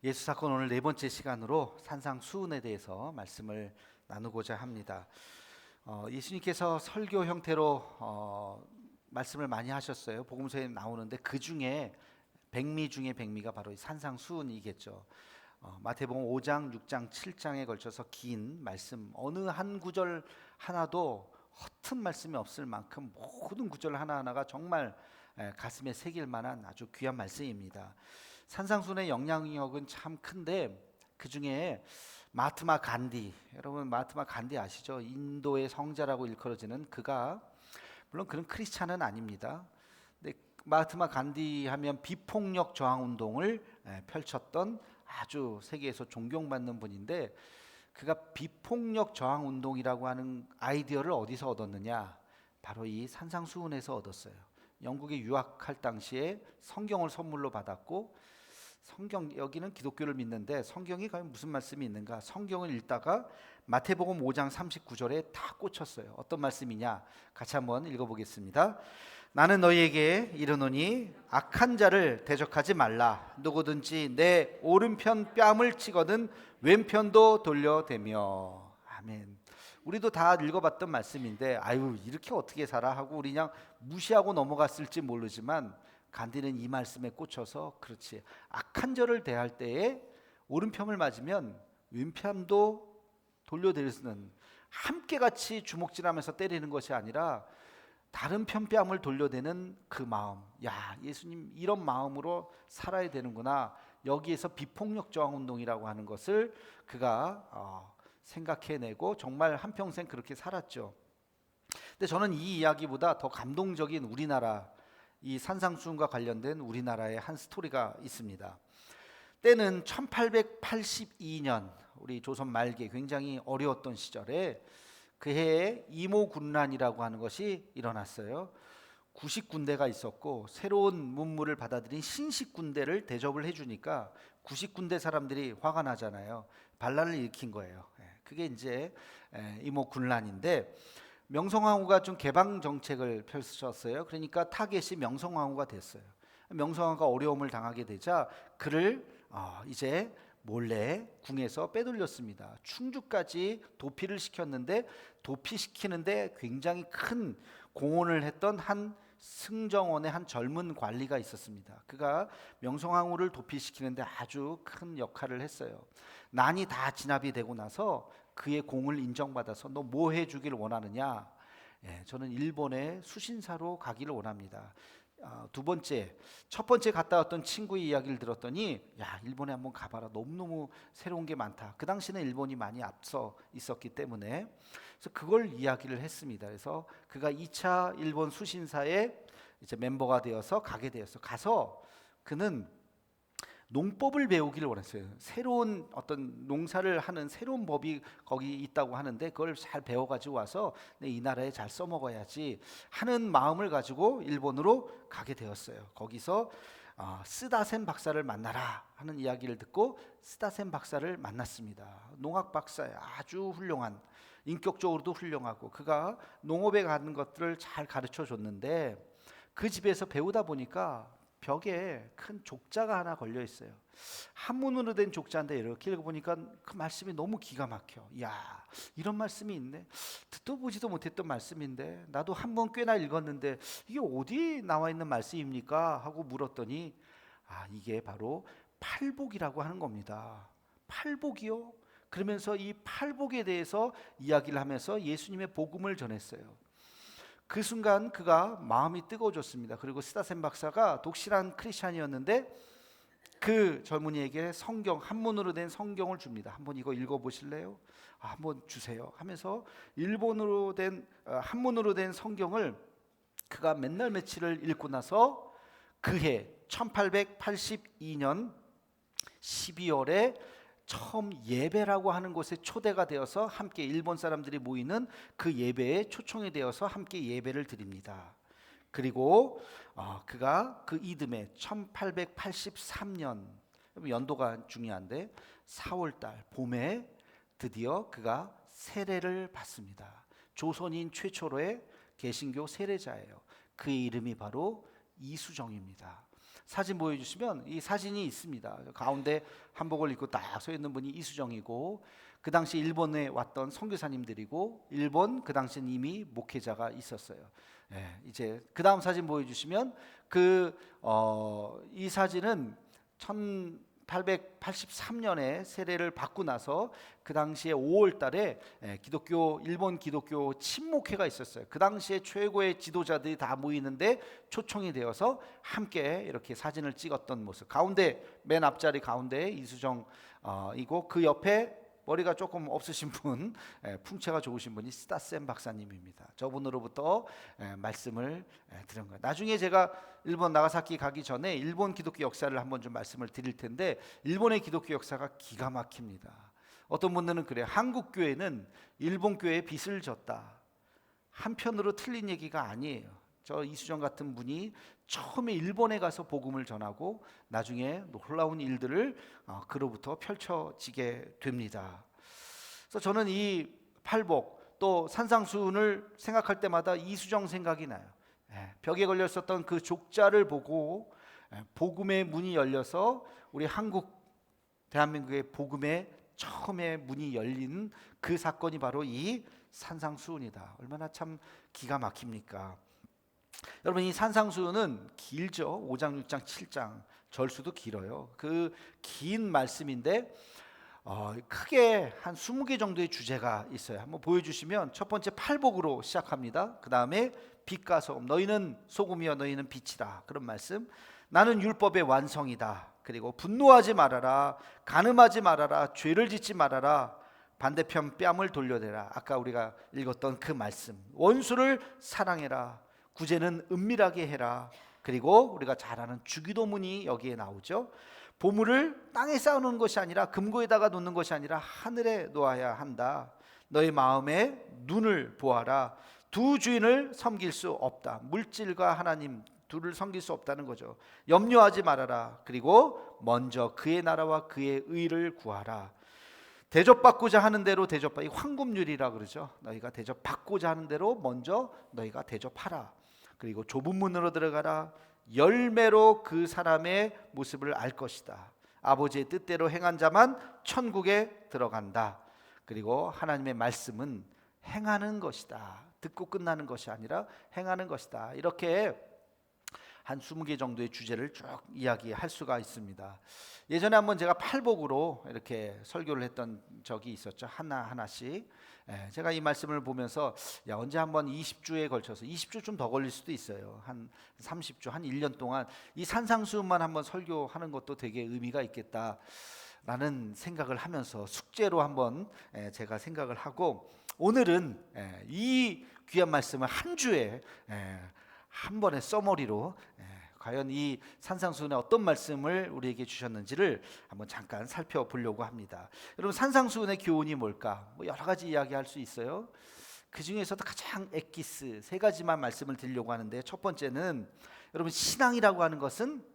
예수 사건 오늘 네 번째 시간으로 산상수훈에 대해서 말씀을 나누고자 합니다. 예수님께서 설교 형태로 말씀을 많이 하셨어요. 복음서에 나오는데 그 중에 백미 중에 백미가 바로 이 산상수훈이겠죠. 마태복음 5장, 6장, 7장에 걸쳐서 긴 말씀, 어느 한 구절 하나도 허튼 말씀이 없을 만큼 모든 구절 하나하나가 정말 가슴에 새길 만한 아주 귀한 말씀입니다. 산상수훈의 영향력은 참 큰데 그 중에 마하트마 간디, 여러분 마하트마 간디 아시죠? 인도의 성자라고 일컬어지는 그가 물론 그런 크리스찬은 아닙니다. 근데 마하트마 간디 하면 비폭력 저항 운동을 펼쳤던 아주 세계에서 존경받는 분인데 그가 비폭력 저항 운동이라고 하는 아이디어를 어디서 얻었느냐? 바로 이 산상수훈에서 얻었어요. 영국에 유학할 당시에 성경을 선물로 받았고 성경, 여기는 기독교를 믿는데 성경이 과연 무슨 말씀이 있는가? 성경을 읽다가 마태복음 5장 39절에 다 꽂혔어요. 어떤 말씀이냐? 같이 한번 읽어보겠습니다. 나는 너희에게 이르노니 악한 자를 대적하지 말라. 누구든지 내 오른편 뺨을 치거든 왼편도 돌려대며. 아멘. 우리도 다 읽어봤던 말씀인데 아유 이렇게 어떻게 살아 하고 우리 그냥 무시하고 넘어갔을지 모르지만 간디는 이 말씀에 꽂혀서 그렇지, 악한 자를 대할 때에 오른편을 맞으면 왼편도 돌려대는, 함께 같이 주먹질하면서 때리는 것이 아니라 다른 편뺨을 돌려대는 그 마음. 야, 예수님 이런 마음으로 살아야 되는구나. 여기에서 비폭력 저항 운동이라고 하는 것을 그가 생각해내고 정말 한평생 그렇게 살았죠. 근데 저는 이 이야기보다 더 감동적인 우리나라 이 산상수훈과 관련된 우리나라의 한 스토리가 있습니다. 때는 1882년, 우리 조선 말기 굉장히 어려웠던 시절에 그 해에 이모군란이라고 하는 것이 일어났어요. 구식군대가 있었고 새로운 문물을 받아들인 신식군대를 대접을 해주니까 구식군대 사람들이 화가 나잖아요. 반란을 일으킨 거예요. 그게 이제 이모군란인데 명성황후가 좀 개방 정책을 펼쳤어요. 그러니까 타겟이 명성황후가 됐어요. 명성황후가 어려움을 당하게 되자 그를 이제 몰래 궁에서 빼돌렸습니다. 충주까지 도피를 시켰는데 도피시키는데 굉장히 큰 공헌을 했던 한 승정원의 한 젊은 관리가 있었습니다. 그가 명성황후를 도피시키는데 아주 큰 역할을 했어요. 난이 다 진압이 되고 나서 그의 공을 인정받아서 너 뭐 해주길 원하느냐? 저는 일본에 수신사로 가기를 원합니다. 두 번째, 첫 번째 갔다 왔던 친구의 이야기를 들었더니 야, 일본에 한번 가봐라. 너무너무 새로운 게 많다. 그 당시는 일본이 많이 앞서 있었기 때문에 그래서 그걸 이야기를 했습니다. 그래서 그가 2차 일본 수신사에 이제 멤버가 되어서 가게 되었어. 가서 그는 농법을 배우기를 원했어요. 새로운 어떤 농사를 하는 새로운 법이 거기 있다고 하는데 그걸 잘 배워가지고 와서 이 나라에 잘 써먹어야지 하는 마음을 가지고 일본으로 가게 되었어요. 거기서 쓰다센 박사를 만나라 하는 이야기를 듣고 쓰다센 박사를 만났습니다. 농학 박사예요. 아주 훌륭한, 인격적으로도 훌륭하고 그가 농업에 가는 것들을 잘 가르쳐 줬는데 그 집에서 배우다 보니까 벽에 큰 족자가 하나 걸려 있어요. 한문으로 된 족자인데 이렇게 읽어보니까 그 말씀이 너무 기가 막혀. 야, 이런 말씀이 있네. 듣도 보지도 못했던 말씀인데 나도 한 번 꽤나 읽었는데 이게 어디 나와 있는 말씀입니까? 하고 물었더니 이게 바로 팔복이라고 하는 겁니다. 팔복이요? 그러면서 이 팔복에 대해서 이야기를 하면서 예수님의 복음을 전했어요. 그 순간 그가 마음이 뜨거워졌습니다. 그리고 스다센 박사가 독실한 크리스찬이었는데 그 젊은이에게 성경, 한문으로 된 성경을 줍니다. 한번 이거 읽어보실래요? 한번 주세요 하면서 일본어로 된 한문으로 된 성경을 그가 맨날 며칠을 읽고 나서 그해 1882년 12월에 처음 예배라고 하는 곳에 초대가 되어서 함께 일본 사람들이 모이는 그 예배에 초청이 되어서 함께 예배를 드립니다. 그리고 그가 그 이듬해 1883년, 연도가 중요한데 4월달 봄에 드디어 그가 세례를 받습니다. 조선인 최초로의 개신교 세례자예요. 그의 이름이 바로 이수정입니다. 사진 보여주시면 이 사진이 있습니다. 가운데 한복을 입고 딱 서 있는 분이 이수정이고, 그 당시 일본에 왔던 선교사님들이고, 일본 그 당시엔 이미 목회자가 있었어요. 이제 그 다음 사진 보여주시면 이 사진은 1883년에 세례를 받고 나서 그 당시에 5월 달에 일본 기독교 친목회가 있었어요. 그 당시에 최고의 지도자들이 다 모이는데 초청이 되어서 함께 이렇게 사진을 찍었던 모습. 가운데 맨 앞자리 가운데 이수정 이고, 그 옆에 머리가 조금 없으신 분, 풍채가 좋으신 분이 스타센 박사님입니다. 저분으로부터 말씀을 들은 거예요. 나중에 제가 일본 나가사키 가기 전에 일본 기독교 역사를 한번 좀 말씀을 드릴 텐데, 일본의 기독교 역사가 기가 막힙니다. 어떤 분들은 그래요. 한국 교회는 일본 교회에 빚을 졌다. 한편으로 틀린 얘기가 아니에요. 저 이수정 같은 분이 처음에 일본에 가서 복음을 전하고 나중에 놀라운 일들을 그로부터 펼쳐지게 됩니다. 그래서 저는 이 팔복 또 산상수훈을 생각할 때마다 이수정 생각이 나요. 벽에 걸려 있었던 그 족자를 보고 복음의 문이 열려서 우리 한국 대한민국의 복음의 처음에 문이 열린 그 사건이 바로 이 산상수훈이다. 얼마나 참 기가 막힙니까? 여러분, 이 산상수훈은 길죠. 5장, 6장, 7장 절수도 길어요. 그 긴 말씀인데 크게 한 20개 정도의 주제가 있어요. 한번 보여주시면 첫 번째 팔복으로 시작합니다. 그 다음에 빛과 소금, 너희는 소금이여 너희는 빛이다. 그런 말씀. 나는 율법의 완성이다. 그리고 분노하지 말아라, 간음하지 말아라, 죄를 짓지 말아라, 반대편 뺨을 돌려대라. 아까 우리가 읽었던 그 말씀. 원수를 사랑해라, 구제는 은밀하게 해라. 그리고 우리가 잘 아는 주기도문이 여기에 나오죠. 보물을 땅에 쌓아놓는 것이 아니라, 금고에다가 놓는 것이 아니라 하늘에 놓아야 한다. 너의 마음에 눈을 보아라. 두 주인을 섬길 수 없다. 물질과 하나님 둘을 섬길 수 없다는 거죠. 염려하지 말아라. 그리고 먼저 그의 나라와 그의 의를 구하라. 대접받고자 하는 대로 대접받. 이 황금률이라 그러죠. 너희가 대접받고자 하는 대로 먼저 너희가 대접하라. 그리고 좁은 문으로 들어가라. 열매로 그 사람의 모습을 알 것이다. 아버지의 뜻대로 행한 자만 천국에 들어간다. 그리고 하나님의 말씀은 행하는 것이다. 듣고 끝나는 것이 아니라 행하는 것이다. 이렇게 한 20개 정도의 주제를 쭉 이야기할 수가 있습니다. 예전에 한번 제가 팔복으로 이렇게 설교를 했던 적이 있었죠. 하나하나씩. 제가 이 말씀을 보면서 언제 한번 20주에 걸쳐서, 20주 좀 더 걸릴 수도 있어요. 한 30주, 한 1년 동안 이 산상수훈만 한번 설교하는 것도 되게 의미가 있겠다라는 생각을 하면서 숙제로 한번 제가 생각을 하고, 오늘은 이 귀한 말씀을 한 주에 한 번의 서머리로 과연 이 산상수훈에 어떤 말씀을 우리에게 주셨는지를 한번 잠깐 살펴보려고 합니다. 여러분, 산상수훈의 교훈이 뭘까? 여러 가지 이야기할 수 있어요. 그 중에서도 가장 엑기스 세 가지만 말씀을 드리려고 하는데, 첫 번째는 여러분, 신앙이라고 하는 것은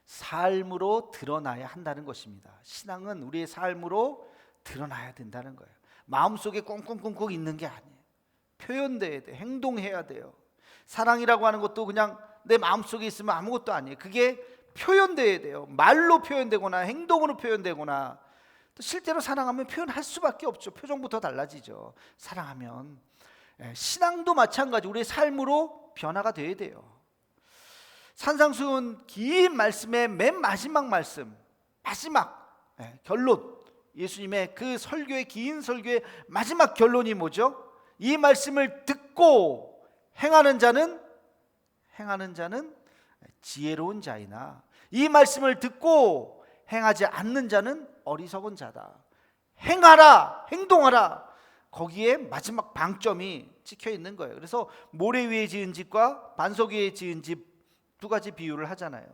삶으로 드러나야 한다는 것입니다. 신앙은 우리의 삶으로 드러나야 된다는 거예요. 마음속에 꽁꽁꽁꽁 있는 게 아니에요. 표현돼야 돼. 행동해야 돼요. 사랑이라고 하는 것도 그냥 내 마음속에 있으면 아무것도 아니에요. 그게 표현돼야 돼요. 말로 표현되거나 행동으로 표현되거나, 또 실제로 사랑하면 표현할 수밖에 없죠. 표정부터 달라지죠. 사랑하면. 신앙도 마찬가지, 우리의 삶으로 변화가 돼야 돼요. 산상수훈 긴 말씀의 맨 마지막 말씀, 마지막 결론, 예수님의 그 설교의 긴 설교의 마지막 결론이 뭐죠? 이 말씀을 듣고 행하는 자는 지혜로운 자이나, 이 말씀을 듣고 행하지 않는 자는 어리석은 자다. 행하라, 행동하라. 거기에 마지막 방점이 찍혀 있는 거예요. 그래서 모래 위에 지은 집과 반석 위에 지은 집 두 가지 비유를 하잖아요.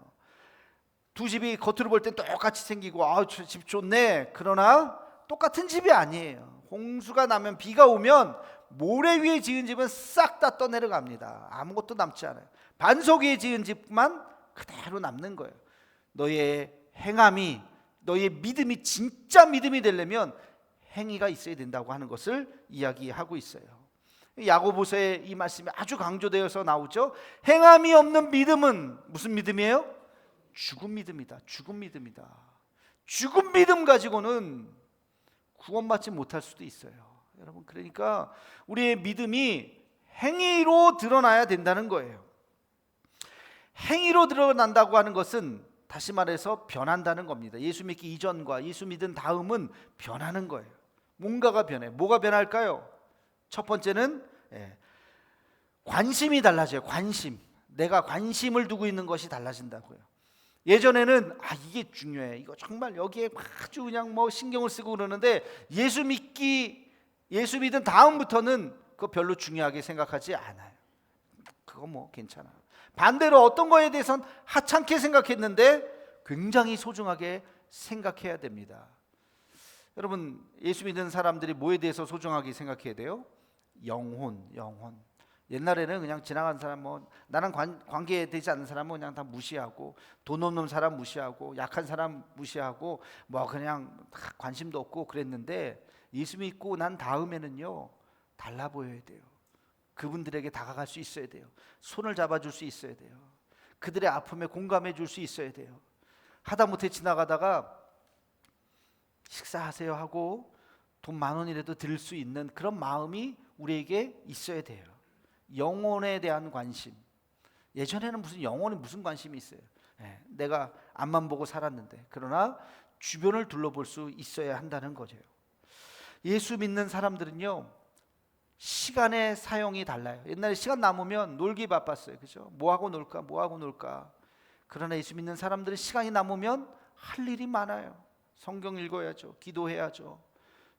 두 집이 겉으로 볼 땐 똑같이 생기고 집 좋네. 그러나 똑같은 집이 아니에요. 홍수가 나면, 비가 오면 모래 위에 지은 집은 싹 다 떠내려갑니다. 아무것도 남지 않아요. 반석 위에 지은 집만 그대로 남는 거예요. 너의 행함이, 너의 믿음이 진짜 믿음이 되려면 행위가 있어야 된다고 하는 것을 이야기하고 있어요. 야고보서에 이 말씀이 아주 강조되어서 나오죠. 행함이 없는 믿음은 무슨 믿음이에요? 죽은 믿음이다. 죽은 믿음이다. 죽은 믿음 가지고는 구원받지 못할 수도 있어요. 여러분, 그러니까 우리의 믿음이 행위로 드러나야 된다는 거예요. 행위로 드러난다고 하는 것은 다시 말해서 변한다는 겁니다. 예수 믿기 이전과 예수 믿은 다음은 변하는 거예요. 뭔가가 변해. 뭐가 변할까요? 첫 번째는 관심이 달라져요. 관심. 내가 관심을 두고 있는 것이 달라진다고요. 예전에는 이게 중요해. 이거 정말 여기에 아주 그냥 뭐 신경을 쓰고 그러는데 예수 믿은 다음부터는 그거 별로 중요하게 생각하지 않아요. 그거 뭐 괜찮아. 반대로 어떤 거에 대해서는 하찮게 생각했는데 굉장히 소중하게 생각해야 됩니다. 여러분, 예수 믿는 사람들이 뭐에 대해서 소중하게 생각해야 돼요? 영혼. 옛날에는 그냥 지나간 사람, 뭐 나랑 관계되지 않는 사람은 그냥 다 무시하고, 돈 없는 사람 무시하고, 약한 사람 무시하고, 뭐 그냥 관심도 없고 그랬는데, 예수 믿고 난 다음에는요 달라 보여야 돼요. 그분들에게 다가갈 수 있어야 돼요. 손을 잡아줄 수 있어야 돼요. 그들의 아픔에 공감해 줄 수 있어야 돼요. 하다못해 지나가다가 식사하세요 하고 돈 10,000원이라도 드릴 수 있는 그런 마음이 우리에게 있어야 돼요. 영혼에 대한 관심. 예전에는 무슨 관심이 있어요. 내가 앞만 보고 살았는데, 그러나 주변을 둘러볼 수 있어야 한다는 거죠. 예수 믿는 사람들은요 시간의 사용이 달라요. 옛날에 시간 남으면 놀기 바빴어요. 그죠? 뭐하고 놀까. 그러나 예수 믿는 사람들은 시간이 남으면 할 일이 많아요. 성경 읽어야죠. 기도해야죠.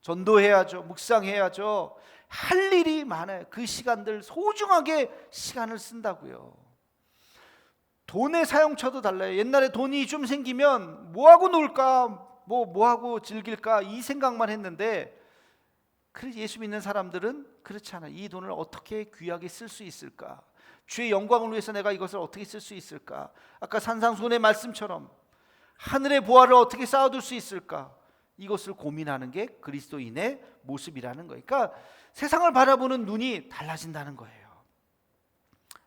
전도해야죠. 묵상해야죠. 할 일이 많아요. 그 시간들 소중하게 시간을 쓴다고요. 돈의 사용처도 달라요. 옛날에 돈이 좀 생기면 뭐하고 놀까, 뭐하고 즐길까 이 생각만 했는데, 그래서 예수 믿는 사람들은 그렇지 않아요. 이 돈을 어떻게 귀하게 쓸 수 있을까? 주의 영광을 위해서 내가 이것을 어떻게 쓸 수 있을까? 아까 산상수훈의 말씀처럼 하늘의 보화를 어떻게 쌓아둘 수 있을까? 이것을 고민하는 게 그리스도인의 모습이라는 거예요. 그러니까 세상을 바라보는 눈이 달라진다는 거예요.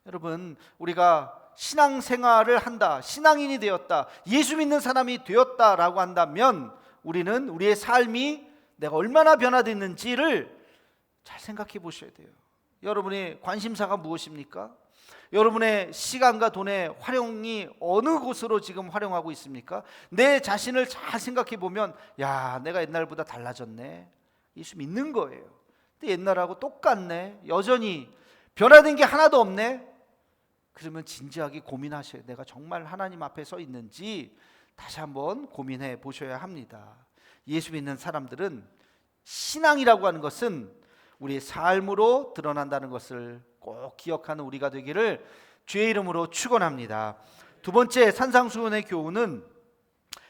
여러분, 우리가 신앙생활을 한다, 신앙인이 되었다, 예수 믿는 사람이 되었다라고 한다면 우리는 우리의 삶이 내가 얼마나 변화됐는지를 잘 생각해 보셔야 돼요. 여러분의 관심사가 무엇입니까? 여러분의 시간과 돈의 활용이 어느 곳으로 지금 활용하고 있습니까? 내 자신을 잘 생각해 보면, 내가 옛날보다 달라졌네. 예수 믿는 거예요. 근데 옛날하고 똑같네. 여전히 변화된 게 하나도 없네. 그러면 진지하게 고민하셔야 돼요. 내가 정말 하나님 앞에 서 있는지 다시 한번 고민해 보셔야 합니다. 예수 믿는 사람들은 신앙이라고 하는 것은 우리의 삶으로 드러난다는 것을 꼭 기억하는 우리가 되기를 주의 이름으로 축원합니다. 두 번째 산상수훈의 교훈은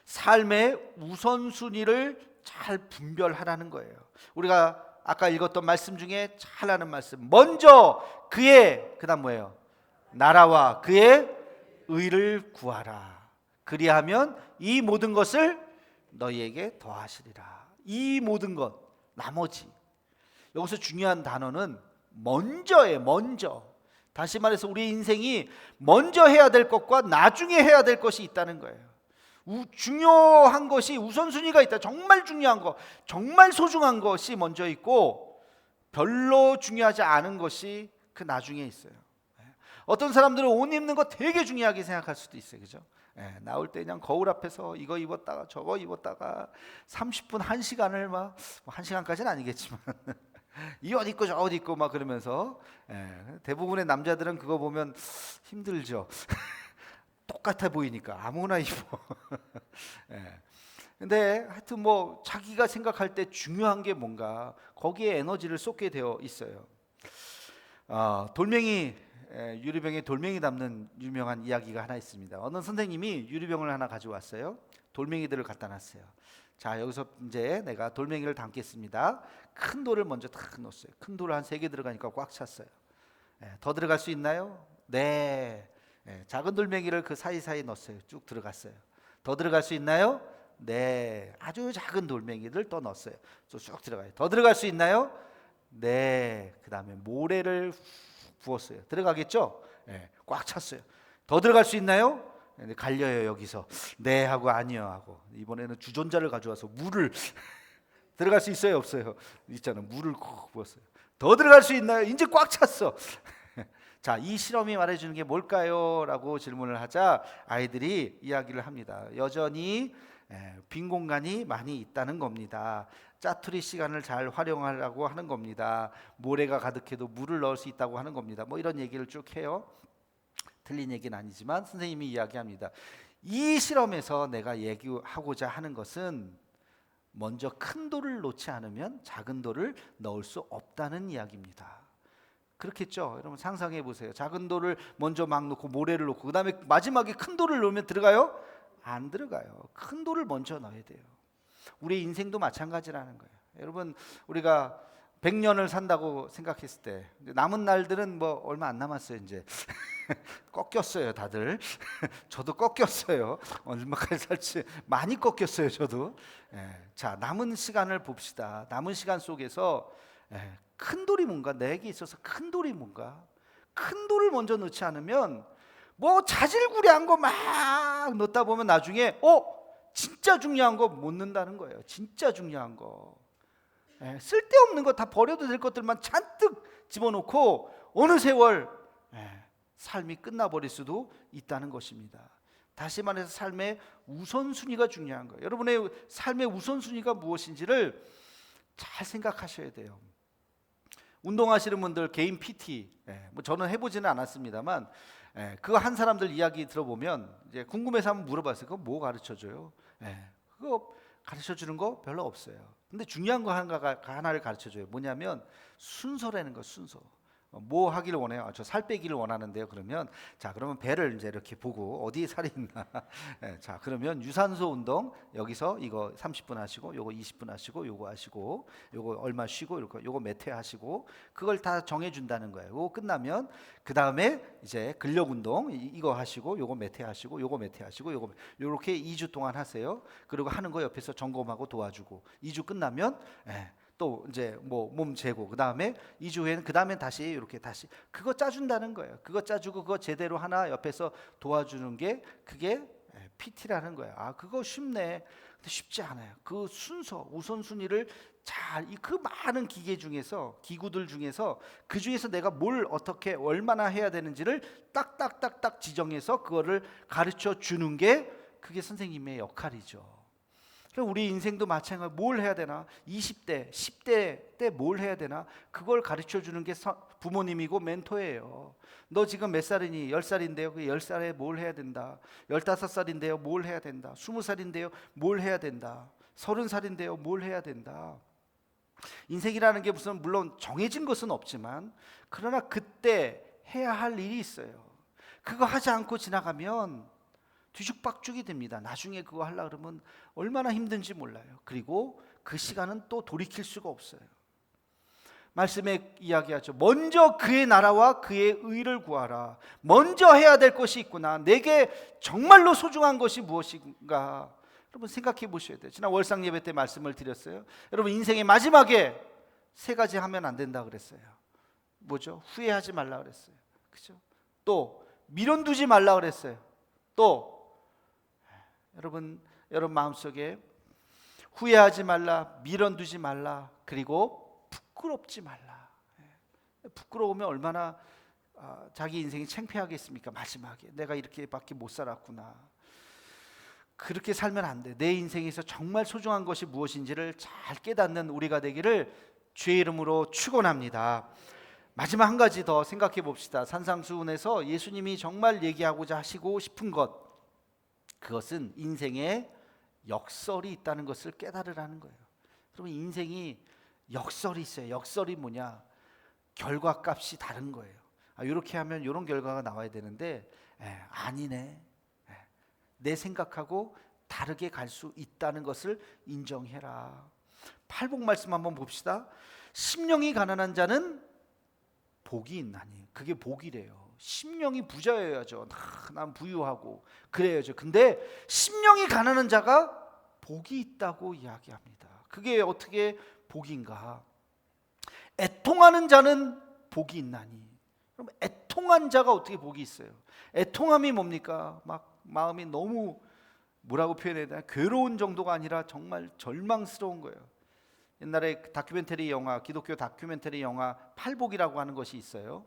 삶의 우선순위를 잘 분별하라는 거예요. 우리가 아까 읽었던 말씀 중에 잘 아는 말씀, 먼저 그의 그다음 뭐예요? 나라와 그의 의를 구하라. 그리하면 이 모든 것을 너희에게 더하시리라. 이 모든 것, 나머지. 여기서 중요한 단어는 먼저예요. 먼저. 다시 말해서 우리 인생이 먼저 해야 될 것과 나중에 해야 될 것이 있다는 거예요. 중요한 것이 우선순위가 있다. 정말 중요한 것, 정말 소중한 것이 먼저 있고 별로 중요하지 않은 것이 그 나중에 있어요. 어떤 사람들은 옷 입는 거 되게 중요하게 생각할 수도 있어요. 그죠? 나올 때 그냥 거울 앞에서 이거 입었다가 저거 입었다가 30분 1시간을 막 1시간까지는 아니겠지만 이 옷 입고 저 옷 입고 막 그러면서 대부분의 남자들은 그거 보면 힘들죠. 똑같아 보이니까 아무나 입어. 근데 하여튼 뭐 자기가 생각할 때 중요한 게 뭔가 거기에 에너지를 쏟게 되어 있어요. 돌멩이 유리병에 돌멩이 담는 유명한 이야기가 하나 있습니다. 어느 선생님이 유리병을 하나 가져왔어요. 돌멩이들을 갖다 놨어요. 자, 여기서 이제 내가 돌멩이를 담겠습니다. 큰 돌을 먼저 탁 넣었어요. 큰 돌을 한 3개 들어가니까 꽉 찼어요. 더 들어갈 수 있나요? 네. 작은 돌멩이를 그 사이사이 넣었어요. 쭉 들어갔어요. 더 들어갈 수 있나요? 네. 아주 작은 돌멩이를 또 넣었어요. 쭉 들어가요. 더 들어갈 수 있나요? 네. 그 다음에 모래를 부었어요. 들어가겠죠? 꽉 찼어요. 더 들어갈 수 있나요? 갈려요. 여기서 네 하고 아니요 하고, 이번에는 주전자를 가져와서 물을 들어갈 수 있어요 없어요? 있잖아, 물을 콕 부었어요. 더 들어갈 수 있나요? 이제 꽉 찼어. 자, 이 실험이 말해주는 게 뭘까요? 라고 질문을 하자 아이들이 이야기를 합니다. 여전히 빈 공간이 많이 있다는 겁니다. 짜투리 시간을 잘 활용하려고 하는 겁니다. 모래가 가득해도 물을 넣을 수 있다고 하는 겁니다. 뭐 이런 얘기를 쭉 해요. 틀린 얘기는 아니지만 선생님이 이야기합니다. 이 실험에서 내가 얘기하고자 하는 것은 먼저 큰 돌을 놓지 않으면 작은 돌을 넣을 수 없다는 이야기입니다. 그렇겠죠? 여러분 상상해 보세요. 작은 돌을 먼저 막 놓고 모래를 놓고 그 다음에 마지막에 큰 돌을 넣으면 들어가요? 안 들어가요. 큰 돌을 먼저 넣어야 돼요. 우리 인생도 마찬가지라는 거예요. 여러분, 우리가 100년을 산다고 생각했을 때 남은 날들은 뭐 얼마 안 남았어요. 이제 꺾였어요 다들. 저도 꺾였어요. 얼마까지 살지 많이 꺾였어요 저도. 자, 남은 시간을 봅시다. 남은 시간 속에서 큰 돌이 뭔가, 내게 있어서 큰 돌이 뭔가, 큰 돌을 먼저 넣지 않으면 뭐 자질구레한 거 막 넣다 보면 나중에 진짜 중요한 거 못 넣는다는 거예요. 진짜 중요한 거, 쓸데없는 거, 다 버려도 될 것들만 잔뜩 집어넣고 어느 세월 삶이 끝나버릴 수도 있다는 것입니다. 다시 말해서 삶의 우선순위가 중요한 거예요. 여러분의 삶의 우선순위가 무엇인지를 잘 생각하셔야 돼요. 운동하시는 분들 개인 PT, 뭐 저는 해보지는 않았습니다만 그거 한 사람들 이야기 들어보면 이제 궁금해서 한번 물어봤어요. 그거 뭐 가르쳐줘요? 그거 가르쳐주는 거 별로 없어요. 근데 중요한 거 하나를 가르쳐줘요. 뭐냐면 순서라는 거, 순서. 뭐 하기를 원해요? 저 살 빼기를 원하는데요. 그러면 자, 그러면 배를 이제 이렇게 보고 어디에 살이 있나. 자, 그러면 유산소 운동 여기서 이거 30분 하시고, 요거 20분 하시고, 요거 하시고, 요거 얼마 쉬고, 이렇게 요거 몇 회 하시고, 그걸 다 정해 준다는 거예요. 요거 끝나면 그 다음에 이제 근력 운동 이거 하시고, 요거 몇 회 하시고, 요거 몇 회 하시고, 요렇게 2주 동안 하세요. 그리고 하는 거 옆에서 점검하고 도와주고, 2주 끝나면 또 이제 뭐 몸 재고, 그 다음에 2주 후에는 그 다음에 다시 이렇게 다시 그거 짜준다는 거예요. 그거 짜주고 그거 제대로 하나 옆에서 도와주는 게 그게 PT라는 거예요. 아, 그거 쉽네. 근데 쉽지 않아요. 그 순서, 우선순위를 잘, 그 많은 기구들 중에서 그 중에서 내가 뭘 어떻게 얼마나 해야 되는지를 딱딱딱딱 지정해서 그거를 가르쳐 주는 게 그게 선생님의 역할이죠. 우리 인생도 마찬가지로 뭘 해야 되나, 20대, 10대 때 뭘 해야 되나, 그걸 가르쳐 주는 게 부모님이고 멘토예요. 너 지금 몇 살이니? 10살인데요. 그 10살에 뭘 해야 된다. 15살인데요. 뭘 해야 된다. 20살인데요. 뭘 해야 된다. 30살인데요. 뭘 해야 된다. 인생이라는 게 무슨 물론 정해진 것은 없지만 그러나 그때 해야 할 일이 있어요. 그거 하지 않고 지나가면 뒤죽박죽이 됩니다. 나중에 그거 하려고 그러면 얼마나 힘든지 몰라요. 그리고 그 시간은 또 돌이킬 수가 없어요. 말씀에 이야기하죠. 먼저 그의 나라와 그의 의를 구하라. 먼저 해야 될 것이 있구나. 내게 정말로 소중한 것이 무엇인가. 여러분 생각해 보셔야 돼요. 지난 월상 예배 때 말씀을 드렸어요. 여러분 인생의 마지막에 3가지 하면 안 된다 그랬어요. 뭐죠? 후회하지 말라 그랬어요. 그죠? 또 미련 두지 말라 그랬어요. 또 여러분 마음속에 후회하지 말라, 미련 두지 말라, 그리고 부끄럽지 말라. 부끄러우면 얼마나 자기 인생이 창피하겠습니까? 마지막에 내가 이렇게밖에 못 살았구나. 그렇게 살면 안 돼. 내 인생에서 정말 소중한 것이 무엇인지를 잘 깨닫는 우리가 되기를 주의 이름으로 축원합니다. 마지막 한 가지 더 생각해 봅시다. 산상수훈에서 예수님이 정말 얘기하고자 하시고 싶은 것, 그것은 인생에 역설이 있다는 것을 깨달으라는 거예요. 여러분 인생이 역설이 있어요. 역설이 뭐냐? 결과값이 다른 거예요. 이렇게 하면 이런 결과가 나와야 되는데 아니네. 내 생각하고 다르게 갈 수 있다는 것을 인정해라. 팔복 말씀 한번 봅시다. 심령이 가난한 자는 복이 있나니. 그게 복이래요. 심령이 부자여야죠. 난 부유하고 그래야죠. 근데 심령이 가난한 자가 복이 있다고 이야기합니다. 그게 어떻게 복인가? 애통하는 자는 복이 있나니. 그럼 애통한 자가 어떻게 복이 있어요? 애통함이 뭡니까? 막 마음이 너무 뭐라고 표현해야 되나, 괴로운 정도가 아니라 정말 절망스러운 거예요. 옛날에 다큐멘터리 영화, 기독교 다큐멘터리 영화 팔복이라고 하는 것이 있어요.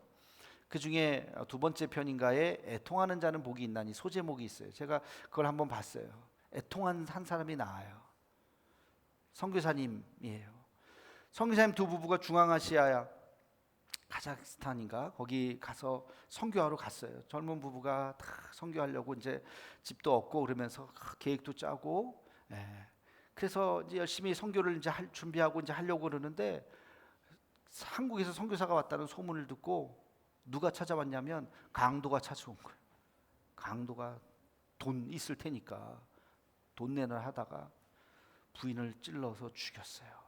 그 중에 두 번째 편인가에 애통하는 자는 복이 있나니 소제목이 있어요. 제가 그걸 한번 봤어요. 애통한 한 사람이 나와요. 선교사님이에요. 선교사님 두 부부가 중앙아시아 카자흐스탄인가 거기 가서 선교하러 갔어요. 젊은 부부가 다 선교하려고 이제 집도 없고 그러면서 계획도 짜고, 그래서 이제 열심히 선교를 이제 준비하고 이제 하려고 그러는데, 한국에서 선교사가 왔다는 소문을 듣고 누가 찾아왔냐면 강도가 찾아온 거예요. 강도가 돈 있을 테니까 돈 내놔 하다가 부인을 찔러서 죽였어요.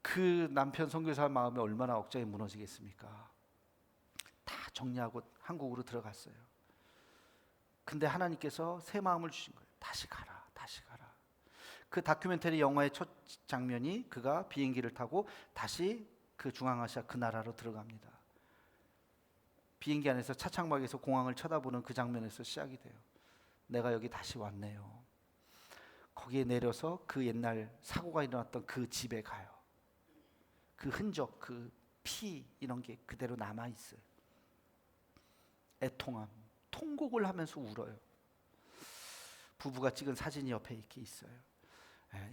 그 남편 선교사 마음이 얼마나 억장이 무너지겠습니까? 다 정리하고 한국으로 들어갔어요. 근데 하나님께서 새 마음을 주신 거예요. 다시 가라, 다시 가라. 그 다큐멘터리 영화의 첫 장면이 그가 비행기를 타고 다시 그 중앙아시아 그 나라로 들어갑니다. 비행기 안에서 차창막에서 공항을 쳐다보는 그 장면에서 시작이 돼요. 내가 여기 다시 왔네요. 거기에 내려서 그 옛날 사고가 일어났던 그 집에 가요. 그 흔적, 그 피 이런 게 그대로 남아 있어요. 애통함, 통곡을 하면서 울어요. 부부가 찍은 사진이 옆에 이렇게 있어요.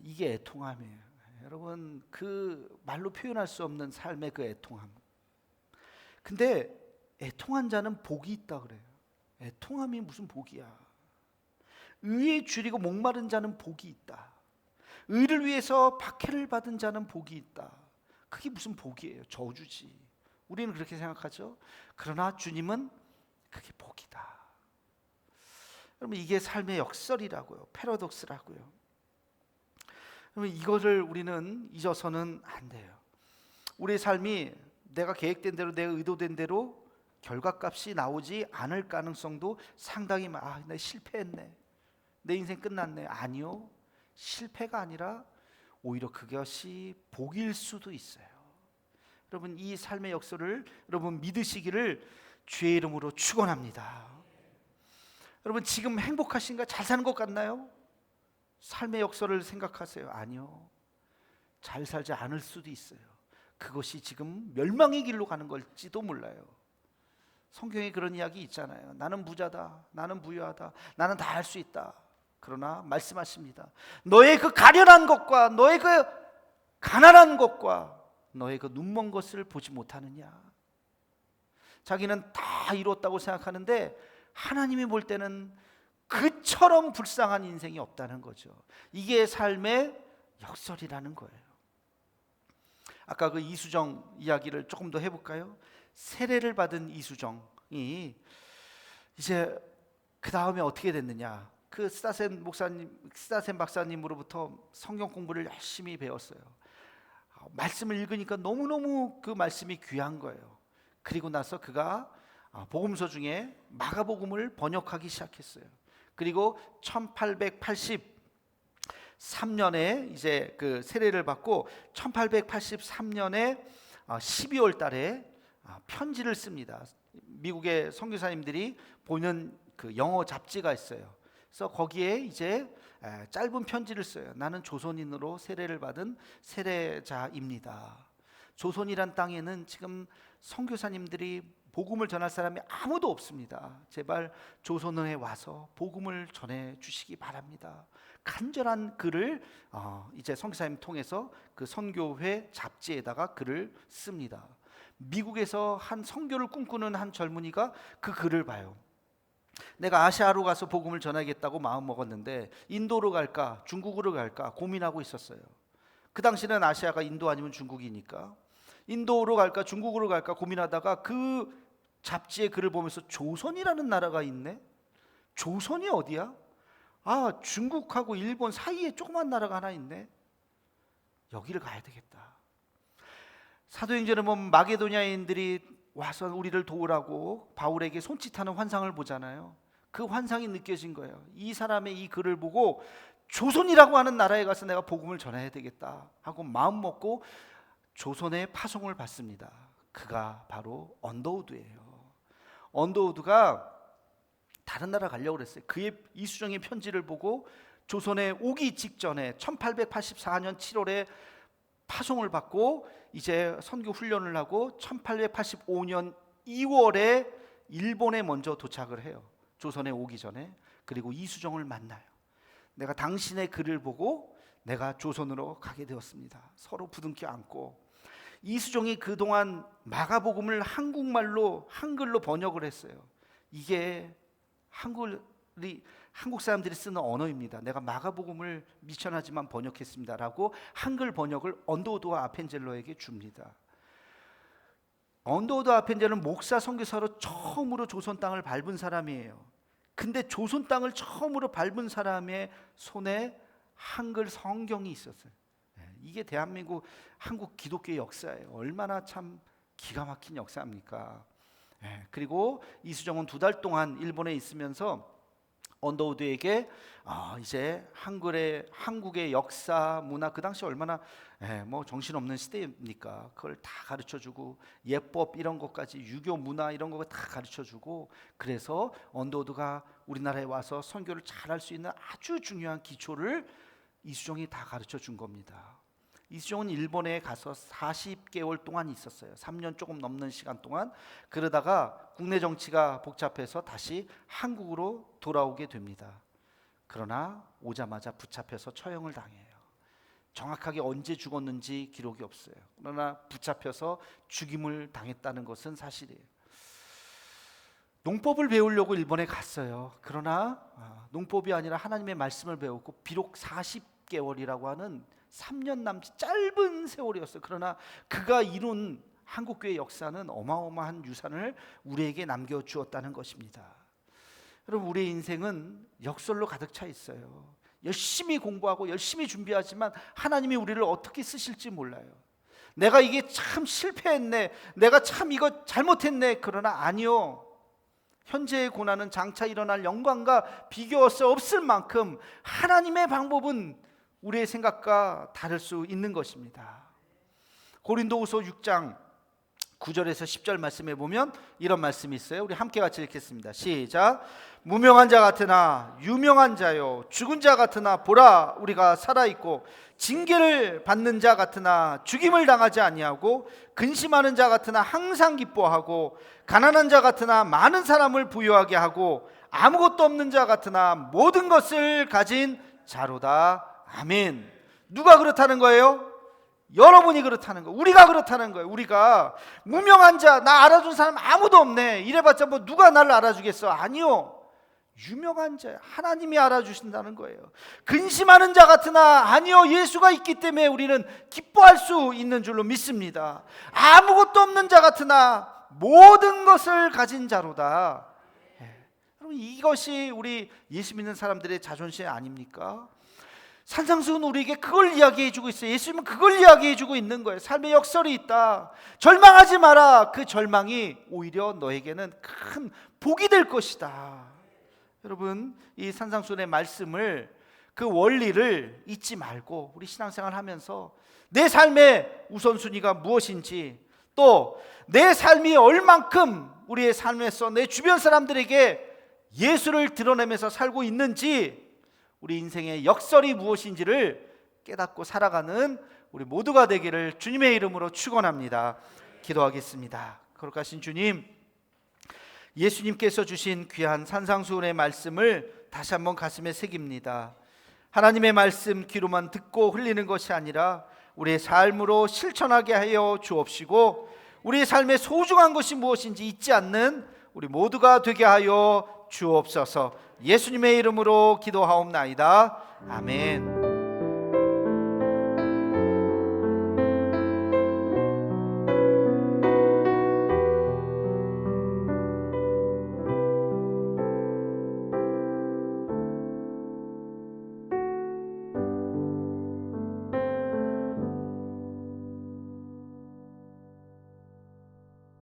이게 애통함이에요. 여러분, 그 말로 표현할 수 없는 삶의 그 애통함. 근데 애통한 자는 복이 있다 그래요. 애통함이 무슨 복이야? 의에 줄이고 목마른 자는 복이 있다. 의를 위해서 박해를 받은 자는 복이 있다. 그게 무슨 복이에요? 저주지. 우리는 그렇게 생각하죠. 그러나 주님은 그게 복이다. 여러분, 이게 삶의 역설이라고요. 패러독스라고요. 여러분, 이거를 우리는 잊어서는 안 돼요. 우리의 삶이 내가 계획된 대로, 내가 의도된 대로 결과값이 나오지 않을 가능성도 상당히 나 실패했네, 내 인생 끝났네. 아니요, 실패가 아니라 오히려 그것이 복일 수도 있어요. 여러분, 이 삶의 역설을 여러분 믿으시기를 주의 이름으로 축원합니다. 여러분, 지금 행복하신가? 잘 사는 것 같나요? 삶의 역설을 생각하세요. 아니요, 잘 살지 않을 수도 있어요. 그것이 지금 멸망의 길로 가는 걸지도 몰라요. 성경에 그런 이야기 있잖아요. 나는 부자다, 나는 부유하다, 나는 다 할 수 있다. 그러나 말씀하십니다. 너의 그 가련한 것과 너의 그 가난한 것과 너의 그 눈먼 것을 보지 못하느냐. 자기는 다 이뤘다고 생각하는데 하나님이 볼 때는 그처럼 불쌍한 인생이 없다는 거죠. 이게 삶의 역설이라는 거예요. 아까 그 이수정 이야기를 조금 더 해볼까요? 세례를 받은 이수정이 이제 그 다음에 어떻게 됐느냐? 그 스다센 박사님으로부터 성경 공부를 열심히 배웠어요. 말씀을 읽으니까 너무너무 그 말씀이 귀한 거예요. 그리고 나서 그가 복음서 중에 마가복음을 번역하기 시작했어요. 그리고 1883년에 이제 그 세례를 받고 1883년에 12월 달에 편지를 씁니다. 미국의 선교사님들이 보는 그 영어 잡지가 있어요. 그래서 거기에 이제 짧은 편지를 써요. 나는 조선인으로 세례를 받은 세례자입니다. 조선이란 땅에는 지금 선교사님들이 복음을 전할 사람이 아무도 없습니다. 제발 조선에 와서 복음을 전해 주시기 바랍니다. 간절한 글을 이제 선교사님 통해서 그 선교회 잡지에다가 글을 씁니다. 미국에서 한 선교를 꿈꾸는 한 젊은이가 그 글을 봐요. 내가 아시아로 가서 복음을 전하겠다고 마음 먹었는데 인도로 갈까 중국으로 갈까 고민하고 있었어요. 그 당시는 아시아가 인도 아니면 중국이니까 인도로 갈까 중국으로 갈까 고민하다가 그 잡지의 글을 보면서 조선이라는 나라가 있네. 조선이 어디야? 중국하고 일본 사이에 조그만 나라가 하나 있네. 여기를 가야 되겠다. 사도행전에 보면 마게도냐인들이 와서 우리를 도우라고 바울에게 손짓하는 환상을 보잖아요. 그 환상이 느껴진 거예요. 이 사람의 이 글을 보고 조선이라고 하는 나라에 가서 내가 복음을 전해야 되겠다 하고 마음 먹고 조선의 파송을 받습니다. 그가 바로 언더우드예요. 언더우드가 다른 나라 가려고 그랬어요. 그의 이수정의 편지를 보고 조선에 오기 직전에 1884년 7월에 파송을 받고 이제 선교 훈련을 하고 1885년 2월에 일본에 먼저 도착을 해요. 조선에 오기 전에. 그리고 이수정을 만나요. 내가 당신의 글을 보고 내가 조선으로 가게 되었습니다. 서로 부둥켜 안고, 이수정이 그동안 마가복음을 한글로 번역을 했어요. 이게 한국 사람들이 쓰는 언어입니다. 내가 마가복음을 미천하지만 번역했습니다라고 한글 번역을 언더우드 아펜젤러에게 줍니다. 언더우드 아펜젤러는 목사 선교사로 처음으로 조선 땅을 밟은 사람이에요. 근데 조선 땅을 처음으로 밟은 사람의 손에 한글 성경이 있었어요. 이게 대한민국 한국 기독교의 역사예요. 얼마나 참 기가 막힌 역사입니까? 그리고 이수정은 2달 동안 일본에 있으면서 언더우드에게 이제 한국의 역사, 문화, 그 당시 얼마나 뭐 정신없는 시대입니까? 그걸 다 가르쳐주고 예법 이런 것까지, 유교 문화 이런 거 다 가르쳐주고, 그래서 언더우드가 우리나라에 와서 선교를 잘할 수 있는 아주 중요한 기초를 이수정이 다 가르쳐준 겁니다. 이수정은 일본에 가서 40개월 동안 있었어요. 3년 조금 넘는 시간 동안. 그러다가 국내 정치가 복잡해서 다시 한국으로 돌아오게 됩니다. 그러나 오자마자 붙잡혀서 처형을 당해요. 정확하게 언제 죽었는지 기록이 없어요. 그러나 붙잡혀서 죽임을 당했다는 것은 사실이에요. 농법을 배우려고 일본에 갔어요. 그러나 농법이 아니라 하나님의 말씀을 배웠고, 비록 40개월이라고 하는 3년 남짓 짧은 세월이었어요. 그러나 그가 이룬 한국교회 역사는 어마어마한 유산을 우리에게 남겨주었다는 것입니다. 여러분, 우리의 인생은 역설로 가득 차 있어요. 열심히 공부하고 열심히 준비하지만 하나님이 우리를 어떻게 쓰실지 몰라요. 내가 이게 참 실패했네, 내가 참 이거 잘못했네. 그러나 아니요, 현재의 고난은 장차 일어날 영광과 비교할 수 없을 만큼 하나님의 방법은 우리의 생각과 다를 수 있는 것입니다. 고린도후서 6장 9절에서 10절 말씀에 보면 이런 말씀이 있어요. 우리 함께 같이 읽겠습니다. 시작. 무명한 자 같으나 유명한 자요, 죽은 자 같으나 보라 우리가 살아있고, 징계를 받는 자 같으나 죽임을 당하지 아니하고, 근심하는 자 같으나 항상 기뻐하고, 가난한 자 같으나 많은 사람을 부유하게 하고, 아무것도 없는 자 같으나 모든 것을 가진 자로다. 아멘. 누가 그렇다는 거예요? 여러분이 그렇다는 거예요. 우리가 그렇다는 거예요. 우리가 무명한 자, 나 알아준 사람 아무도 없네, 이래봤자 뭐 누가 나를 알아주겠어? 아니요, 유명한 자, 하나님이 알아주신다는 거예요. 근심하는 자 같으나, 아니요, 예수가 있기 때문에 우리는 기뻐할 수 있는 줄로 믿습니다. 아무것도 없는 자 같으나 모든 것을 가진 자로다. 여러분, 이것이 우리 예수 믿는 사람들의 자존심 아닙니까? 산상수훈 우리에게 그걸 이야기해주고 있어요. 예수님은 그걸 이야기해주고 있는 거예요. 삶의 역설이 있다. 절망하지 마라. 그 절망이 오히려 너에게는 큰 복이 될 것이다. 여러분, 이 산상수훈의 말씀을, 그 원리를 잊지 말고 우리 신앙생활 하면서 내 삶의 우선순위가 무엇인지, 또 내 삶이 얼만큼 우리의 삶에서 내 주변 사람들에게 예수를 드러내면서 살고 있는지, 우리 인생의 역설이 무엇인지를 깨닫고 살아가는 우리 모두가 되기를 주님의 이름으로 축원합니다. 기도하겠습니다. 거룩하신 주님, 예수님께서 주신 귀한 산상수훈의 말씀을 다시 한번 가슴에 새깁니다. 하나님의 말씀 귀로만 듣고 흘리는 것이 아니라 우리의 삶으로 실천하게 하여 주옵시고, 우리의 삶의 소중한 것이 무엇인지 잊지 않는 우리 모두가 되게 하여 주옵소서. 예수님의 이름으로 기도하옵나이다. 아멘.